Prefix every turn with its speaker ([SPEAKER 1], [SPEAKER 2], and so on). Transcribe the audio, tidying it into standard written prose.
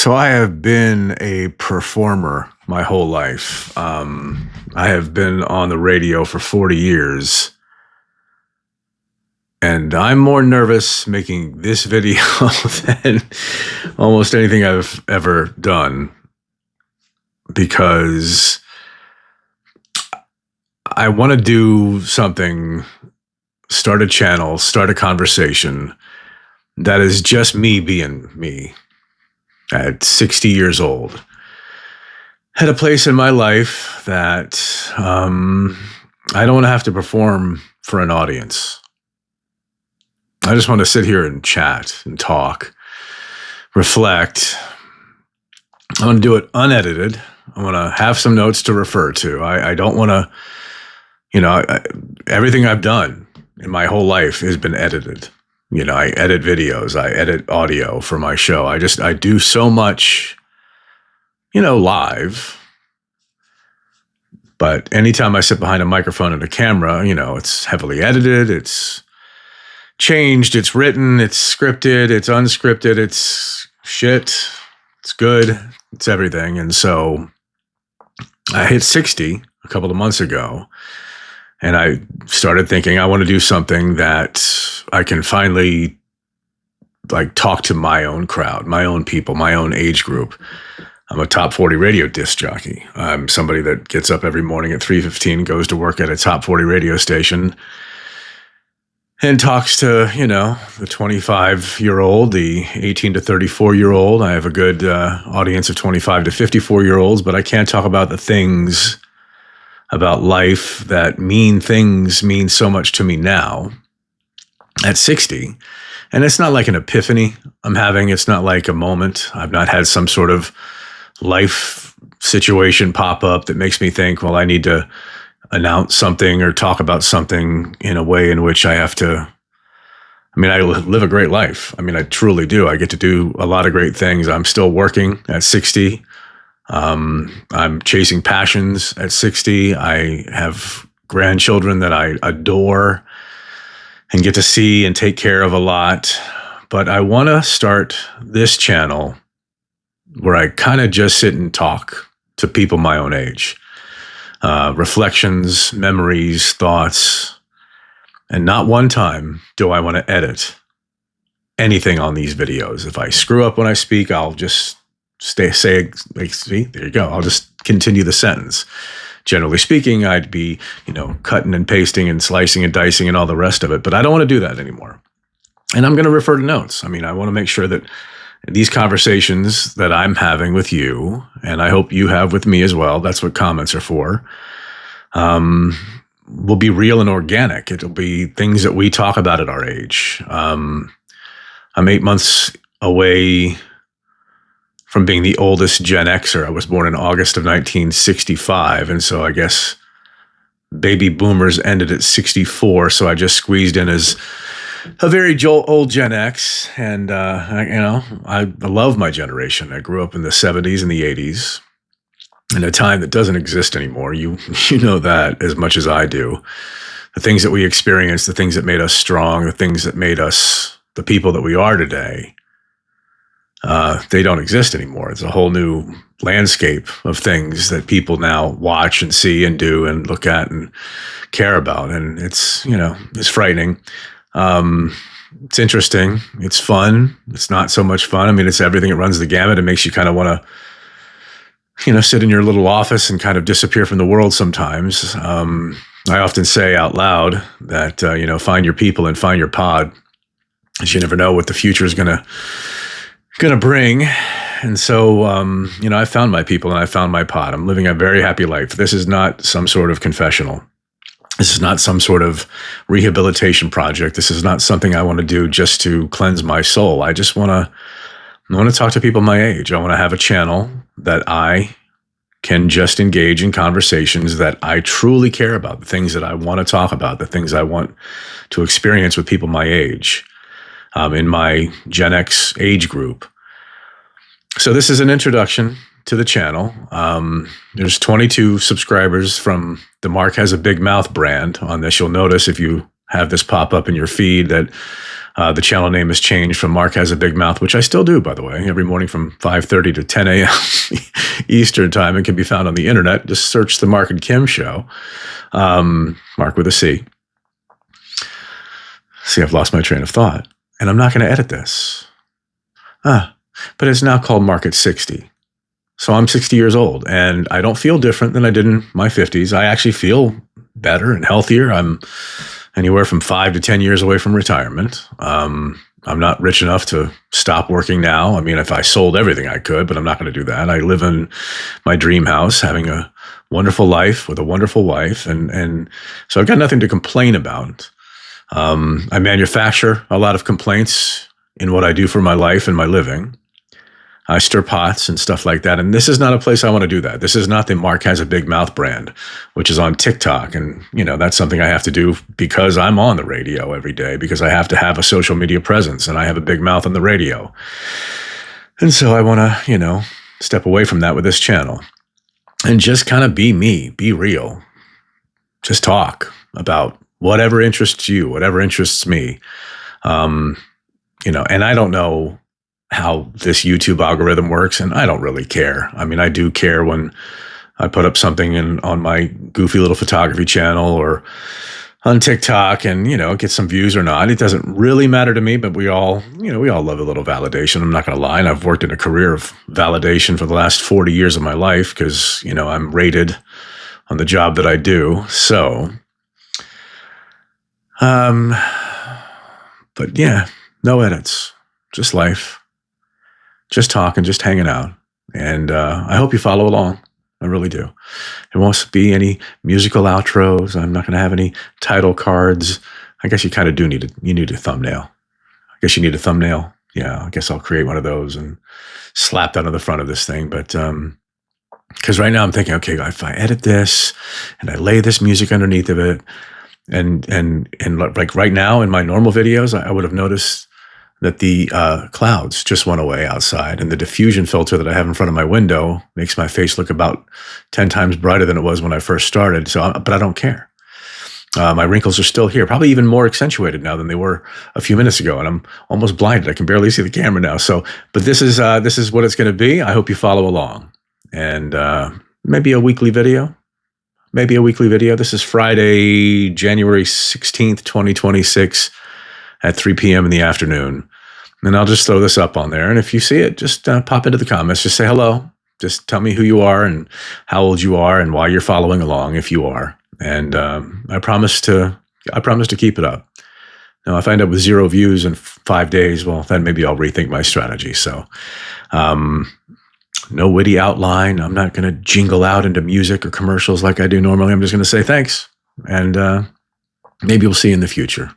[SPEAKER 1] So I have been a performer my whole life. I have been on the radio for 40 years, and I'm more nervous making this video than almost anything I've ever done because I want to do something, start a channel, start a conversation that is just me being me at 60 years old. Had a place in my life that I don't want to have to perform for an audience. I just want to sit here and chat and talk, reflect. I want to do it unedited. I want to have some notes to refer to. I don't want to, everything I've done in my whole life has been edited. I edit videos, I edit audio for my show. I do so much, live. But anytime I sit behind a microphone and a camera, it's heavily edited, it's changed, it's written, it's scripted, it's unscripted, it's shit, it's good, it's everything. And so I hit 60 a couple of months ago, and I started thinking I want to do something that I can finally talk to my own crowd, my own people, my own age group. I'm a top 40 radio disc jockey. I'm somebody that gets up every morning at 3:15, goes to work at a top 40 radio station, and talks to, the 25-year-old, the 18 to 34-year-old. I have a good audience of 25 to 54-year-olds, but I can't talk about the things about life that mean so much to me now at 60. And it's not like an epiphany I'm having. It's not like a moment. I've not had some sort of life situation pop up that makes me think, well, I need to announce something or talk about something in a way in which I have to. I live a great life. I truly do. I get to do a lot of great things. I'm still working at 60. I'm chasing passions at 60. I have grandchildren that I adore and get to see and take care of a lot. But I want to start this channel where I kind of just sit and talk to people my own age. Reflections, memories, thoughts. And not one time do I want to edit anything on these videos. If I screw up when I speak, I'll just see, there you go. I'll just continue the sentence. Generally speaking, I'd be, cutting and pasting and slicing and dicing and all the rest of it, but I don't want to do that anymore. And I'm going to refer to notes. I want to make sure that these conversations that I'm having with you, and I hope you have with me as well, that's what comments are for, will be real and organic. It'll be things that we talk about at our age. I'm 8 months away from being the oldest Gen Xer. I was born in August of 1965, and so I guess baby boomers ended at 64, so I just squeezed in as a very old Gen X, and I love my generation. I grew up in the 70s and the 80s, in a time that doesn't exist anymore. You know that as much as I do. The things that we experienced, the things that made us strong, the things that made us the people that we are today, they don't exist anymore. It's a whole new landscape of things that people now watch and see and do and look at and care about. And it's frightening. It's interesting. It's fun. It's not so much fun. It's everything. It runs the gamut. It makes you kind of want to, sit in your little office and kind of disappear from the world sometimes. I often say out loud that, find your people and find your pod, because you never know what the future is going to bring. And so, I found my people and I found my pod. I'm living a very happy life. This is not some sort of confessional. This is not some sort of rehabilitation project. This is not something I want to do just to cleanse my soul. I just want to talk to people my age. I want to have a channel that I can just engage in conversations that I truly care about, the things that I want to talk about, the things I want to experience with people my age, in my Gen X age group. So this is an introduction to the channel. There's 22 subscribers from the Marc Has a Big Mouth brand on this. You'll notice if you have this pop up in your feed that The channel name has changed from Mark Has a Big Mouth, which I still do, by the way, every morning from 5:30 to 10 a.m. Eastern time. It can be found on the internet. Just search The Mark and Kim Show. Mark with a C. See, I've lost my train of thought. And I'm not going to edit this. But it's now called Mark at 60. So I'm 60 years old, and I don't feel different than I did in my 50s. I actually feel better and healthier. I'm anywhere from 5 to 10 years away from retirement. I'm not rich enough to stop working now. I mean, if I sold everything I could, but I'm not going to do that. I live in my dream house, having a wonderful life with a wonderful wife. And so I've got nothing to complain about. I manufacture a lot of complaints in what I do for my life and my living. I stir pots and stuff like that. And this is not a place I want to do that. This is not the Mark Has a Big Mouth brand, which is on TikTok. And, that's something I have to do because I'm on the radio every day, because I have to have a social media presence, and I have a big mouth on the radio. And so I want to, step away from that with this channel and just kind of be me, be real, just talk about whatever interests you, whatever interests me. And I don't know how this YouTube algorithm works, and I don't really care. I mean, I do care when I put up something on my goofy little photography channel or on TikTok and, get some views or not. It doesn't really matter to me, but we all love a little validation. I'm not going to lie. And I've worked in a career of validation for the last 40 years of my life because, I'm rated on the job that I do. So, but yeah, no edits, just life. Just talking, just hanging out. And I hope you follow along. I really do. There won't be any musical outros. I'm not going to have any title cards. I guess you kind of do need a thumbnail. I guess you need a thumbnail. Yeah, I guess I'll create one of those and slap that on the front of this thing. But because right now I'm thinking, okay, if I edit this and I lay this music underneath of it, and like right now in my normal videos, I would have noticed that the clouds just went away outside, and the diffusion filter that I have in front of my window makes my face look about 10 times brighter than it was when I first started. But I don't care. My wrinkles are still here, probably even more accentuated now than they were a few minutes ago, and I'm almost blinded. I can barely see the camera now. But this is what it's going to be. I hope you follow along, and maybe a weekly video. This is Friday, January 16th, 2026 at 3 p.m. in the afternoon. And I'll just throw this up on there. And if you see it, just pop into the comments. Just say hello. Just tell me who you are and how old you are and why you're following along, if you are. And I promise to keep it up. Now, if I end up with 0 views in 5 days, well, then maybe I'll rethink my strategy. So no witty outline. I'm not going to jingle out into music or commercials like I do normally. I'm just going to say thanks. And maybe we'll see you in the future.